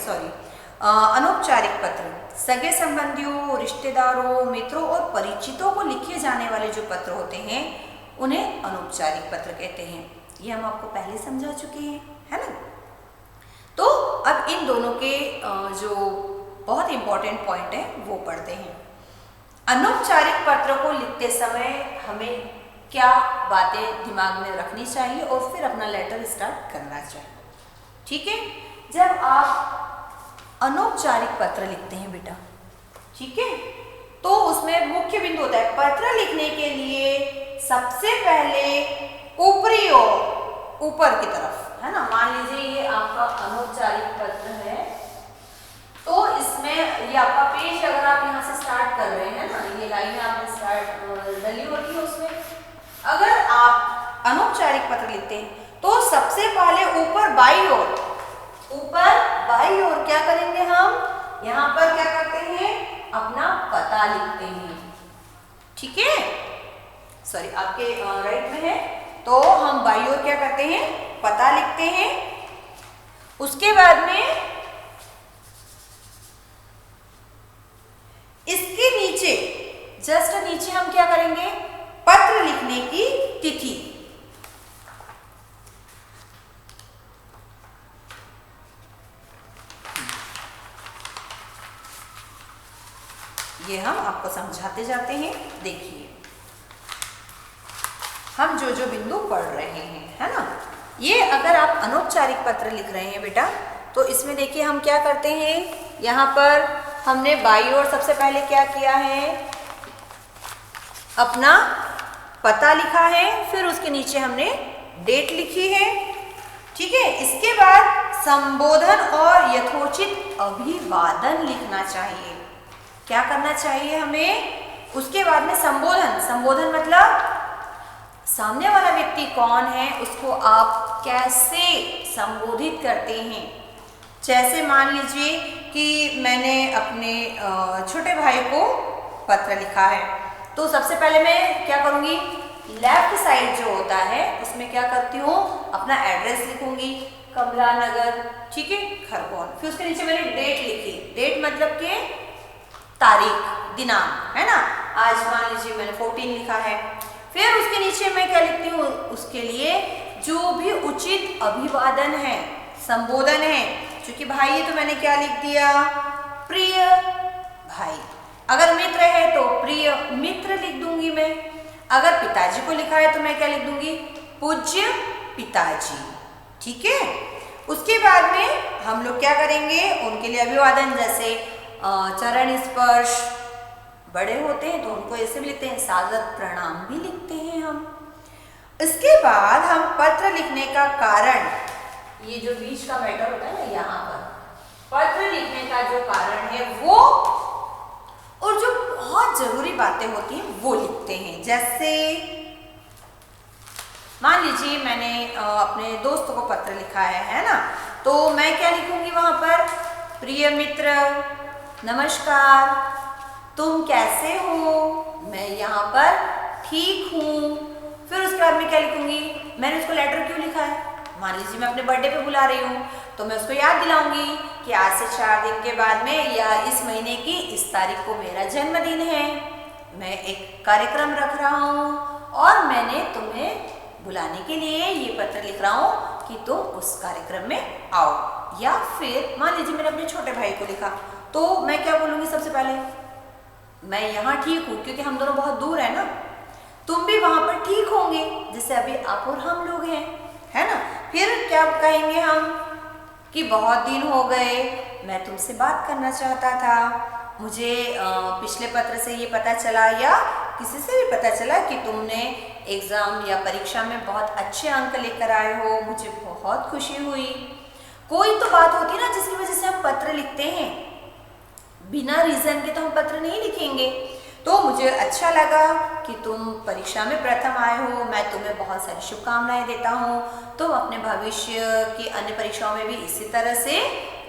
अनौपचारिक पत्र, सगे संबंधियों, रिश्तेदारों, मित्रों और परिचितों को लिखे जाने वाले जो पत्र होते हैं उन्हें अनौपचारिक पत्र कहते हैं। ये हम आपको पहले समझा चुके हैं, है ना। तो अब इन दोनों के जो बहुत इंपॉर्टेंट पॉइंट है वो पढ़ते हैं। अनौपचारिक पत्र को लिखते समय हमें क्या बातें दिमाग में रखनी चाहिए और फिर अपना लेटर स्टार्ट करना चाहिए, ठीक है। जब आप अनौपचारिक पत्र लिखते हैं बेटा, ठीक है, तो उसमें मुख्य बिंदु होता है, पत्र लिखने के लिए सबसे पहले ऊपरी ओर, ऊपर की तरफ, है ना। मान लीजिए ये आपका अनौपचारिक पत्र है, तो इसमें ये आपका पेज अगर आप यहाँ से स्टार्ट कर रहे हैं ना, ये लाइन आपने स्टार्ट डली होती है, उसमें अगर आप अनौपचारिक पत्र लिखते हैं तो सबसे पहले ऊपर बाई ओर क्या करेंगे? हम यहाँ पर क्या करते हैं? अपना पता लिखते हैं, ठीक है। सॉरी, आपके राइट में है, तो हम बाई ओर क्या करते हैं, पता लिखते हैं। उसके बाद में इसके नीचे, जस्ट नीचे हम क्या करेंगे, पत्र लिखने की तिथि। ये हम आपको समझाते जाते हैं। देखिए हम जो जो बिंदु पढ़ रहे हैं, है ना। ये अगर आप अनौपचारिक पत्र लिख रहे हैं बेटा, तो इसमें देखिए हम क्या करते हैं, यहाँ पर हमने बाई ओर सबसे पहले क्या किया है, अपना पता लिखा है, फिर उसके नीचे हमने डेट लिखी है, ठीक है। इसके बाद संबोधन और यथोचित अभिवादन लिखना चाहिए। क्या करना चाहिए हमें, उसके बाद में संबोधन। संबोधन मतलब सामने वाला व्यक्ति कौन है, उसको आप कैसे संबोधित करते हैं। जैसे मान लीजिए कि मैंने अपने छोटे भाई को पत्र लिखा है, तो सबसे पहले मैं क्या करूँगी, लेफ्ट साइड जो होता है उसमें क्या करती हूँ, अपना एड्रेस लिखूंगी, कमला नगर, ठीक है, खरगोन। फिर उसके नीचे मैंने डेट लिखी। डेट मतलब के तारीख, दिनांक, है ना। आज मान लीजिए मैंने 14 लिखा है। फिर उसके नीचे मैं क्या लिखती हूँ, उसके लिए जो भी उचित अभिवादन है, संबोधन है। क्योंकि भाई है तो मैंने क्या लिख दिया, प्रिय भाई। अगर मित्र है तो प्रिय मित्र लिख दूंगी मैं। अगर पिताजी को लिखा है तो मैं क्या लिख दूंगी, पूज्य पिताजी, ठीक है। उसके बाद में हम लोग क्या करेंगे, उनके लिए अभिवादन, जैसे चरण स्पर्श, बड़े होते हैं तो उनको ऐसे भी लिखते हैं, सादर प्रणाम भी लिखते हैं हम। इसके बाद हम पत्र लिखने का कारण, ये जो बीच का मैटर होता है ना, यहाँ पर पत्र लिखने का जो कारण है वो, और जो बहुत जरूरी बातें होती हैं वो लिखते हैं। जैसे मान लीजिए मैंने अपने दोस्त को पत्र लिखा है ना, तो मैं क्या लिखूंगी वहां पर, प्रिय मित्र नमस्कार, तुम कैसे हो, मैं यहाँ पर ठीक हूँ। फिर उसके बाद मैं क्या लिखूंगी, मैंने उसको लेटर क्यों लिखा है, मान लीजिए मैं अपने बर्थडे पे बुला रही हूँ, तो मैं उसको याद दिलाऊंगी कि आज से 4 दिन के बाद में या इस महीने की इस तारीख को मेरा जन्मदिन है, मैं एक कार्यक्रम रख रहा हूँ और मैंने तुम्हें बुलाने के लिए ये पत्र लिख रहा हूँ कि तुम उस कार्यक्रम में आओ। या फिर मान लीजिए मैंने अपने छोटे भाई को लिखा, तो मैं क्या बोलूँगी, सबसे पहले मैं यहाँ ठीक हूँ, क्योंकि हम दोनों बहुत दूर है ना, तुम भी वहाँ पर ठीक होंगे, जैसे अभी आप और हम लोग हैं, है ना। फिर क्या कहेंगे हम कि बहुत दिन हो गए, मैं तुमसे बात करना चाहता था, मुझे पिछले पत्र से ये पता चला या किसी से भी पता चला कि तुमने एग्ज़ाम या परीक्षा में बहुत अच्छे अंक लेकर आए हो, मुझे बहुत खुशी हुई। कोई तो बात होती है ना जिसकी वजह से हम पत्र लिखते हैं, बिना रीज़न के तो हम पत्र नहीं लिखेंगे। तो मुझे अच्छा लगा कि तुम परीक्षा में प्रथम आए हो, मैं तुम्हें बहुत सारी शुभकामनाएं देता हूँ, तुम अपने भविष्य की अन्य परीक्षाओं में भी इसी तरह से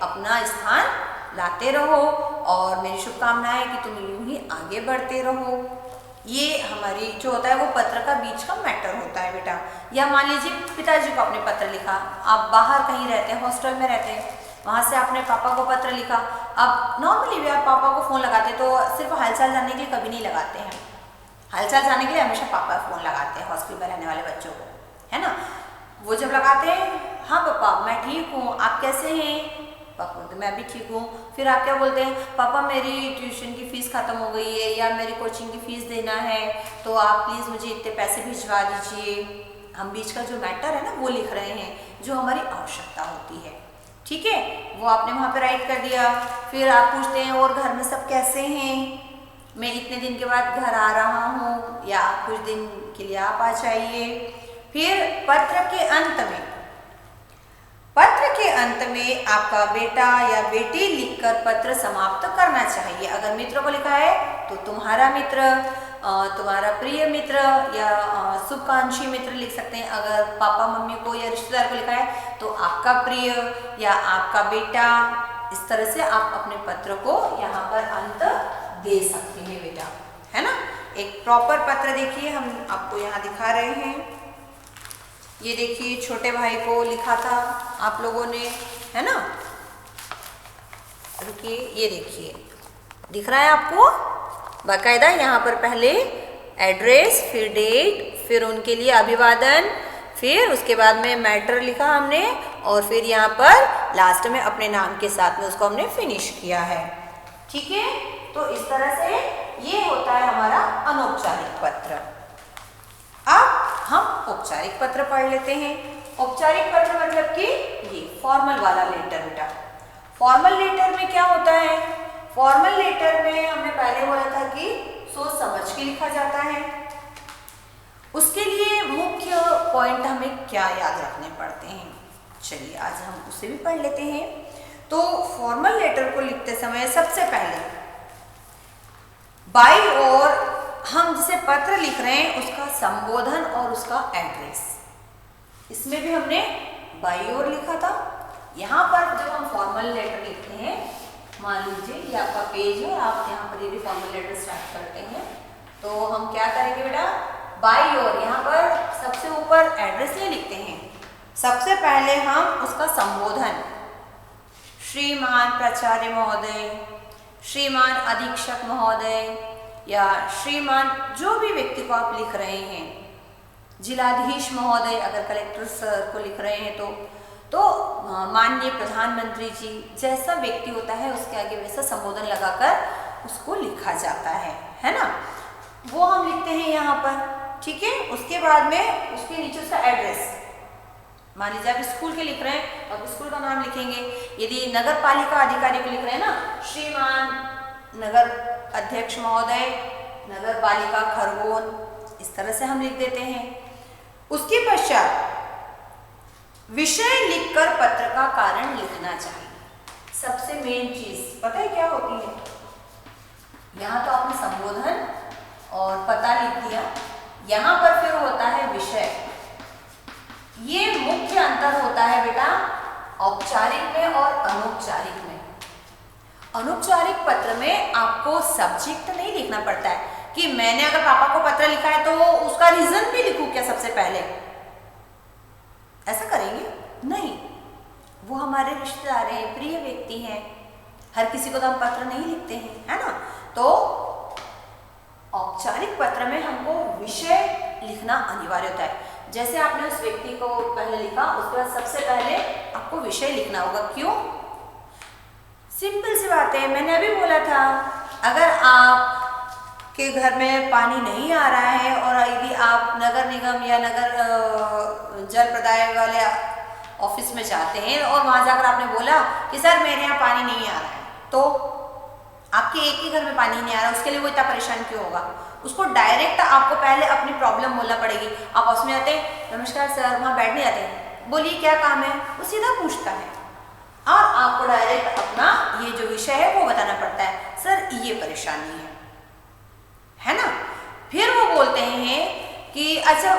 अपना स्थान लाते रहो और मेरी शुभकामनाएं कि तुम यूं ही आगे बढ़ते रहो। ये हमारी जो होता है वो पत्र का बीच का मैटर होता है बेटा। या मान लीजिए पिताजी को आपने पत्र लिखा, आप बाहर कहीं रहते हैं, हॉस्टल में रहते हैं, वहाँ से आपने पापा को पत्र लिखा। अब नॉर्मली भी आप पापा को फ़ोन लगाते तो सिर्फ हालचाल जानने के लिए कभी नहीं लगाते हैं, हालचाल जानने के लिए हमेशा पापा फ़ोन लगाते हैं हॉस्टल में रहने वाले बच्चों को, है ना। वो जब लगाते हैं, हाँ पापा मैं ठीक हूँ, आप कैसे हैं, पापा बोलते मैं भी ठीक हूँ। फिर आप क्या बोलते हैं, पापा मेरी ट्यूशन की फ़ीस ख़त्म हो गई है या मेरी कोचिंग की फ़ीस देना है, तो आप प्लीज़ मुझे इतने पैसे भिजवा दीजिए। हम बीच का जो मैटर है ना वो लिख रहे हैं, जो हमारी आवश्यकता होती है, ठीक है, वो आपने वहाँ पे राइट कर दिया। फिर आप पूछते हैं और घर में सब कैसे हैं, मैं इतने दिन के बाद घर आ रहा हूँ या कुछ दिन के लिए आप आ जाइए। फिर पत्र के अंत में आपका बेटा या बेटी लिखकर पत्र समाप्त करना चाहिए। अगर मित्र को लिखा है तो तुम्हारा मित्र, तुम्हारा प्रिय मित्र या शुभकांक्षी मित्र लिख सकते हैं। अगर पापा मम्मी को या रिश्तेदार को लिखा है तो आपका प्रिय या आपका बेटा। इस तरह से आप अपने पत्र को यहाँ पर अंत दे सकते हैं बेटा, है ना। एक प्रॉपर पत्र देखिए हम आपको यहाँ दिखा रहे हैं। ये देखिए छोटे भाई को लिखा था आप लोगों ने, है ना। रुकिए, ये देखिए दिख रहा है आपको बाकायदा, यहाँ पर पहले एड्रेस, फिर डेट, फिर उनके लिए अभिवादन, फिर उसके बाद में मैटर लिखा हमने, और फिर यहाँ पर लास्ट में अपने नाम के साथ में उसको हमने फिनिश किया है। ठीक है, तो इस तरह से ये होता है हमारा अनौपचारिक पत्र। अब हम औपचारिक पत्र पढ़ लेते हैं। औपचारिक पत्र मतलब कि ये फॉर्मल वाला लेटर बेटा। फॉर्मल लेटर में क्या होता है? फॉर्मल लेटर में हमने पहले बोला था कि सोच समझ के लिखा जाता है। उसके लिए मुख्य पॉइंट हमें क्या याद रखने पड़ते हैं, चलिए आज हम उसे भी पढ़ लेते हैं। तो फॉर्मल लेटर को लिखते समय सबसे पहले बाई ओर हम जिसे पत्र लिख रहे हैं उसका संबोधन और उसका एड्रेस, इसमें भी हमने बाई ओर लिखा था। यहाँ पर जब हम फॉर्मल लेटर लिखते हैं, मान लीजिए ये आपका पेज है, आप यहाँ पर ये भी फॉर्मल लेटर स्टार्ट करते हैं, तो हम क्या करेंगे बेटा, बाई ओर यहाँ पर सबसे ऊपर एड्रेस नहीं लिखते हैं, सबसे पहले हम उसका संबोधन, श्रीमान प्राचार्य महोदय, श्रीमान अधीक्षक महोदय, या श्रीमान जो भी व्यक्ति को आप लिख रहे हैं, जिलाधीश महोदय अगर कलेक्टर सर को लिख रहे हैं तो माननीय प्रधानमंत्री जी, जैसा व्यक्ति होता है उसके आगे वैसा संबोधन लगाकर उसको लिखा जाता है ना। वो हम लिखते हैं यहाँ पर, ठीक है। उसके बाद में उसके नीचे उसका एड्रेस, मान लीजिए आप स्कूल के लिख रहे हैं, अब स्कूल का नाम लिखेंगे। यदि नगर पालिका अधिकारी को लिख रहे हैं ना, श्रीमान नगर अध्यक्ष महोदय, नगर पालिका खरगोन, इस तरह से हम लिख देते हैं। उसके पश्चात विषय लिखकर पत्र का कारण लिखना चाहिए। सबसे मेन चीज पता है क्या होती है? यहाँ तो आपने संबोधन और पता लिख दिया, यहाँ पर फिर होता है विषय। ये मुख्य अंतर होता है बेटा औपचारिक में और अनौपचारिक में। अनौपचारिक पत्र में आपको सब्जेक्ट नहीं लिखना पड़ता है कि मैंने अगर पापा को पत्र लिखा है तो उसका रीजन भी लिखूं क्या सबसे पहले, ऐसा करेंगे नहीं। वो हमारे रिश्तेदार हैं, प्रिय व्यक्ति हैं, हर किसी को तो हम पत्र नहीं लिखते हैं, है ना। तो औपचारिक पत्र में हमको विषय लिखना अनिवार्य होता है। जैसे आपने उस व्यक्ति को पहले लिखा, उसके बाद सबसे पहले आपको विषय लिखना होगा। क्यों? सिंपल सी बात है, मैंने अभी बोला था, अगर आप के घर में पानी नहीं आ रहा है और यदि आप नगर निगम या नगर जल प्रदाय वाले ऑफिस में जाते हैं और वहां जाकर आपने बोला कि सर मेरे यहाँ पानी नहीं आ रहा है, तो आपके एक ही घर में पानी नहीं आ रहा, उसके लिए वो इतना परेशान क्यों होगा? उसको डायरेक्ट आपको पहले अपनी प्रॉब्लम बोलना पड़ेगी। आप उसमें आते हैं, नमस्कार सर, वहाँ बैठने जाते हैं, बोलिए क्या काम है, वो सीधा पूछता है और आपको डायरेक्ट अपना ये जो विषय है वो बताना पड़ता है, सर ये परेशानी है ना। फिर वो बोलते हैं कि अच्छा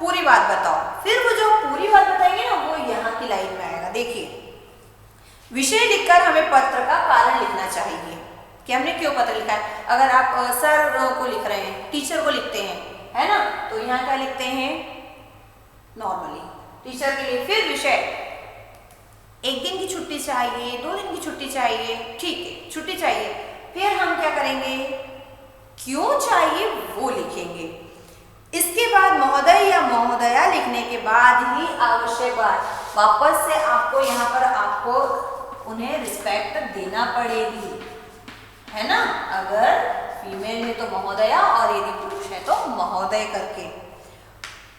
पूरी बात बताओ, फिर वो जो पूरी बात बताएंगे ना वो यहाँ की लाइन में आएगा। देखिए, विषय लिखकर हमें पत्र का कारण लिखना चाहिए कि हमने क्यों पत्र लिखा है। अगर आप सर को लिख रहे हैं, टीचर को लिखते हैं, है ना, तो यहाँ क्या लिखते हैं नॉर्मली टीचर के लिए। फिर विषय, एक दिन की छुट्टी चाहिए, 2 दिन की छुट्टी चाहिए, ठीक है छुट्टी चाहिए। फिर हम क्या करेंगे, क्यों चाहिए वो लिखेंगे। इसके बाद महोदय या महोदया लिखने के बाद ही आवश्यक बात वापस से आपको यहाँ पर आपको उन्हें रिस्पेक्ट देना पड़ेगी, है ना। अगर फीमेल है तो महोदया और यदि पुरुष है तो महोदय करके।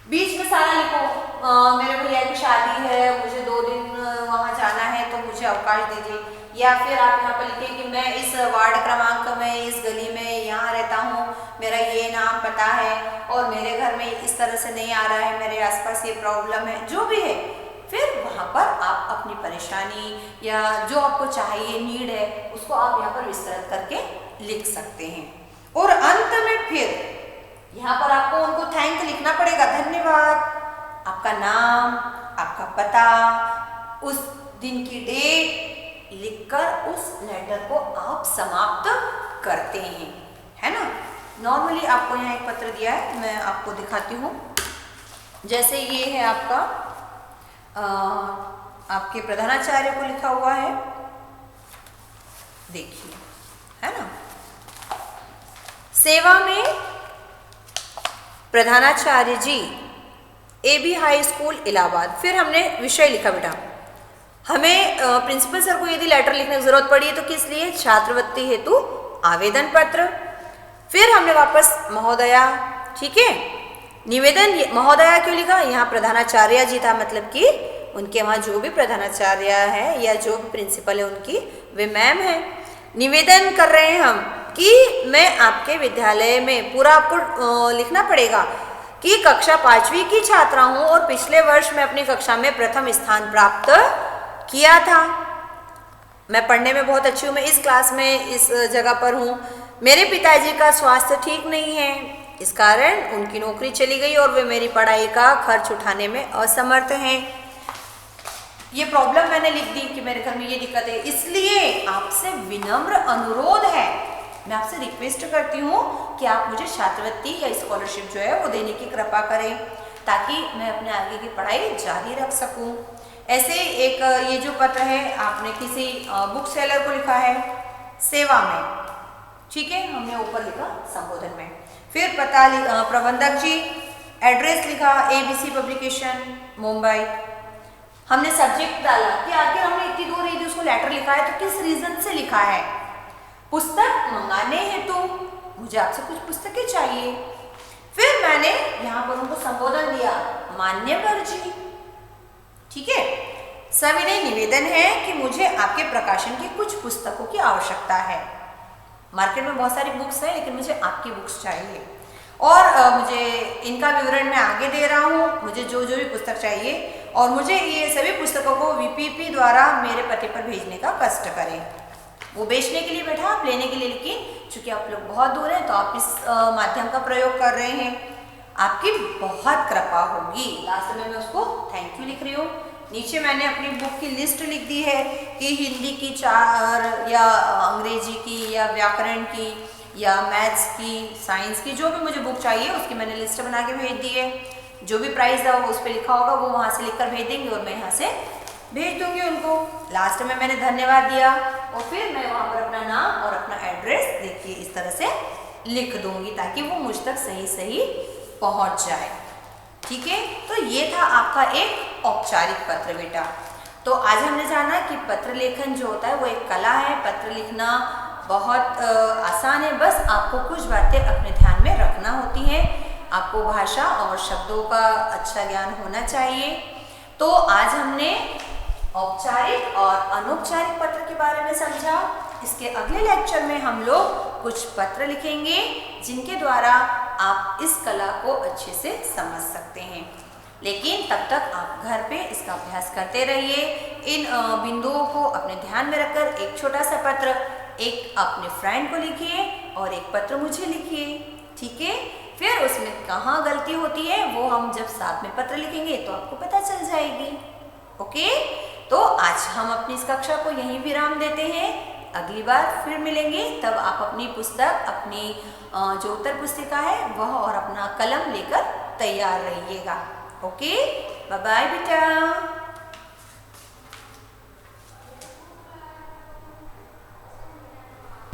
बीच में सारा लिखो, मेरे भैया की शादी है, मुझे 2 दिन वहाँ जाना है तो मुझे अवकाश दीजिए। या फिर आप यहाँ पर लिखें कि मैं इस वार्ड क्रमांक में, इस गली में यहाँ रहता हूँ, मेरा ये नाम पता है और मेरे घर में इस तरह से नहीं आ रहा है, मेरे आसपास ये प्रॉब्लम है, जो भी है। फिर वहाँ पर आप अपनी परेशानी या जो आपको चाहिए, नीड है, उसको आप यहाँ पर विस्तृत करके लिख सकते हैं। और अंत में फिर यहाँ पर आपको उनको थैंक लिखना पड़ेगा, धन्यवाद, आपका नाम, आपका पता, उस दिन की डेट लिखकर उस लेटर को आप समाप्त करते हैं, है ना। नॉर्मली आपको यहाँ एक पत्र दिया है, मैं आपको दिखाती हूँ। जैसे ये है आपका आपके प्रधानाचार्य को लिखा हुआ है, देखिए, है ना। सेवा में प्रधानाचार्य जी, AB हाई स्कूल इलाहाबाद। फिर हमने विषय लिखा बेटा, हमें प्रिंसिपल सर को यदि लेटर लिखने की जरूरत पड़ी है तो किस लिए, छात्रवृत्ति हेतु आवेदन पत्र। फिर हमने वापस महोदया, ठीक है, निवेदन महोदया क्यों लिखा, यहाँ प्रधानाचार्य जी था, मतलब कि उनके वहाँ जो भी प्रधानाचार्य है या जो भी प्रिंसिपल है उनकी वे मैम है। निवेदन कर रहे हैं हम कि मैं आपके विद्यालय में, पूरा आपको लिखना पड़ेगा कि कक्षा 5वीं की छात्रा हूँ और पिछले वर्ष मैं अपनी कक्षा में प्रथम स्थान प्राप्त किया था। मैं पढ़ने में बहुत अच्छी हूँ, मैं इस क्लास में इस जगह पर हूँ। मेरे पिताजी का स्वास्थ्य ठीक नहीं है, इस कारण उनकी नौकरी चली गई और वे मेरी पढ़ाई का खर्च उठाने में असमर्थ हैं। ये प्रॉब्लम मैंने लिख दी कि मेरे घर में ये दिक्कत है, इसलिए आपसे विनम्र अनुरोध है, मैं आपसे रिक्वेस्ट करती हूँ कि आप मुझे छात्रवृत्ति या स्कॉलरशिप जो है वो देने की कृपा करें, ताकि मैं अपने आगे की पढ़ाई जारी रख सकूँ। ऐसे एक ये जो पत्र है आपने किसी बुक सेलर को लिखा है सेवा में, ठीक है, हमने ऊपर लिखा संबोधन में। फिर पता प्रबंधक जी, एड्रेस लिखा ABC पब्लिकेशन मुंबई। हमने सब्जेक्ट डाला कि आखिर हमने इतनी दूर यदि उसको लेटर लिखा है तो किस रीजन से लिखा है, पुस्तक मंगाने हेतु, मुझे आपसे कुछ पुस्तकें चाहिए। फिर मैंने यहाँ पर उनको संबोधन दिया, मान्यवर जी, ठीक है। सविनय निवेदन है कि मुझे आपके प्रकाशन की कुछ पुस्तकों की आवश्यकता है। मार्केट में बहुत सारी बुक्स हैं लेकिन मुझे आपकी बुक्स चाहिए, और मुझे इनका विवरण मैं आगे दे रहा हूँ, मुझे जो जो भी पुस्तक चाहिए, और मुझे ये सभी पुस्तकों को VPP द्वारा मेरे पते पर भेजने का कष्ट करें। वो बेचने के लिए बैठा, आप लेने के लिए, लेकिन चूंकि आप लोग बहुत दूर हैं तो आप इस माध्यम का प्रयोग कर रहे हैं, आपकी बहुत कृपा होगी। लास्ट में मैं उसको थैंक यू लिख रही हूँ। नीचे मैंने अपनी बुक की लिस्ट लिख दी है कि हिंदी की 4 या अंग्रेजी की या व्याकरण की या मैथ्स की, साइंस की, जो भी मुझे बुक चाहिए उसकी मैंने लिस्ट बना के भेज दी है। जो भी प्राइस है वो उस पर लिखा होगा, वो वहाँ से लिखकर भेज देंगे और मैं यहाँ से भेज दूंगी उनको। लास्ट में मैंने धन्यवाद दिया और फिर मैं वहाँ पर अपना नाम और अपना एड्रेस देखिए इस तरह से लिख दूंगी ताकि वो मुझ तक सही सही पहुँच जाए, ठीक है। तो ये था आपका एक औपचारिक पत्र बेटा। तो आज हमने जाना कि पत्र लेखन जो होता है वो एक कला है। पत्र लिखना बहुत आसान है, बस आपको कुछ बातें अपने ध्यान में रखना होती हैं। आपको भाषा और शब्दों का अच्छा ज्ञान होना चाहिए। तो आज हमने औपचारिक और अनौपचारिक पत्र के बारे में समझा। इसके अगले लेक्चर में हम लोग कुछ पत्र लिखेंगे जिनके द्वारा आप इस कला को अच्छे से समझ सकते हैं। लेकिन तब तक आप घर पे इसका अभ्यास करते रहिए। इन बिंदुओं को अपने ध्यान में रखकर एक छोटा सा पत्र एक अपने फ्रेंड को लिखिए और एक पत्र मुझे लिखिए, ठीक है। फिर उसमें कहाँ गलती होती है वो हम जब साथ में पत्र लिखेंगे तो आपको पता चल जाएगी। ओके, तो आज हम अपनी इस कक्षा को यहीं विराम देते हैं। अगली बार फिर मिलेंगे, तब आप अपनी पुस्तक, अपनी जो उत्तर पुस्तिका है वह और अपना कलम लेकर तैयार रहिएगा। ओके, बाय बाय बेटा।